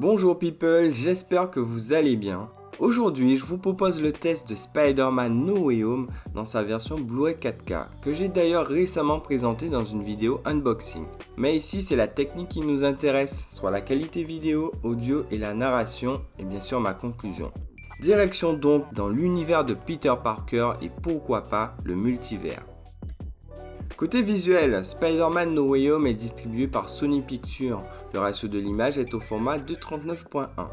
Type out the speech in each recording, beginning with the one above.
Bonjour people, j'espère que vous allez bien. Aujourd'hui, je vous propose le test de Spider-Man No Way Home dans sa version Blu-ray 4K, que j'ai d'ailleurs récemment présenté dans une vidéo unboxing. Mais ici, c'est la technique qui nous intéresse, soit la qualité vidéo, audio et la narration, et bien sûr ma conclusion. Direction donc dans l'univers de Peter Parker et pourquoi pas le multivers. Côté visuel, Spider-Man No Way Home est distribué par Sony Pictures. Le ratio de l'image est au format 2:39.1.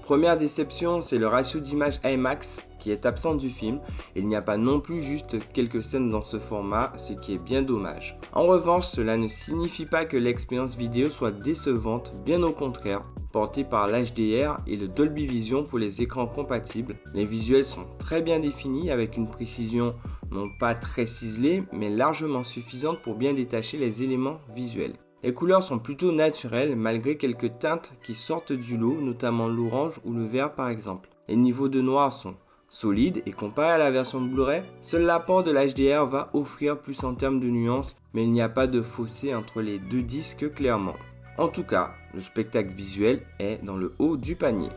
Première déception, c'est le ratio d'image IMAX qui est absent du film. Il n'y a pas non plus juste quelques scènes dans ce format, ce qui est bien dommage. En revanche, cela ne signifie pas que l'expérience vidéo soit décevante, bien au contraire. Porté par l'HDR et le Dolby Vision pour les écrans compatibles, les visuels sont très bien définis avec une précision non pas très ciselée mais largement suffisante pour bien détacher les éléments visuels. Les couleurs sont plutôt naturelles malgré quelques teintes qui sortent du lot, notamment l'orange ou le vert par exemple. Les niveaux de noir sont solides et comparé à la version Blu-ray, seul l'apport de l'HDR va offrir plus en termes de nuances, mais il n'y a pas de fossé entre les deux disques clairement. En tout cas, le spectacle visuel est dans le haut du panier.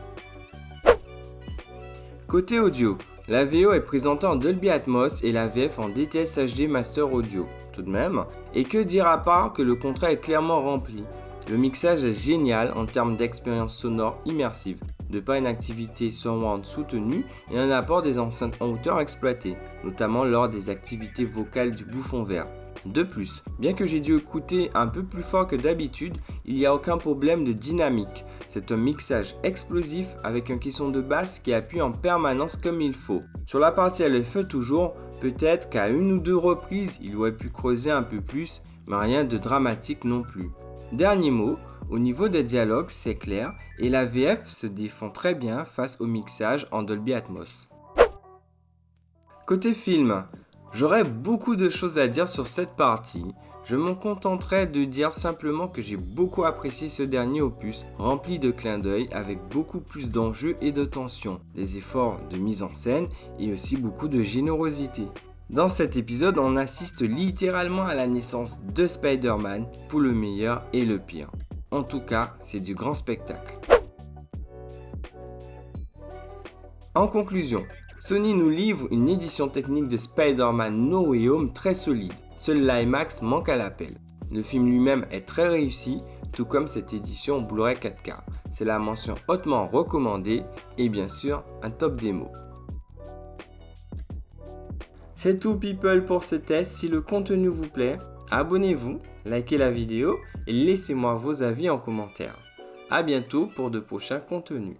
Côté audio, la VO est présentée en Dolby Atmos et la VF en DTS HD Master Audio, tout de même. Et que dire à part que le contrat est clairement rempli. Le mixage est génial en termes d'expérience sonore immersive, de par une activité surround soutenue et un apport des enceintes en hauteur exploitées, notamment lors des activités vocales du bouffon vert. De plus, bien que j'ai dû écouter un peu plus fort que d'habitude, il n'y a aucun problème de dynamique. C'est un mixage explosif avec un caisson de basse qui appuie en permanence comme il faut. Sur la partie à l'effet toujours, peut-être qu'à une ou deux reprises, il aurait pu creuser un peu plus, mais rien de dramatique non plus. Dernier mot, au niveau des dialogues, c'est clair et la VF se défend très bien face au mixage en Dolby Atmos. Côté film, j'aurais beaucoup de choses à dire sur cette partie. Je me contenterai de dire simplement que j'ai beaucoup apprécié ce dernier opus, rempli de clins d'œil avec beaucoup plus d'enjeux et de tension, des efforts de mise en scène et aussi beaucoup de générosité. Dans cet épisode, on assiste littéralement à la naissance de Spider-Man pour le meilleur et le pire. En tout cas, c'est du grand spectacle. En conclusion, Sony nous livre une édition technique de Spider-Man No Way Home très solide. Seul l'IMAX manque à l'appel. Le film lui-même est très réussi, tout comme cette édition Blu-ray 4K. C'est la mention hautement recommandée et bien sûr un top démo. C'est tout people pour ce test. Si le contenu vous plaît, abonnez-vous, likez la vidéo et laissez-moi vos avis en commentaire. A bientôt pour de prochains contenus.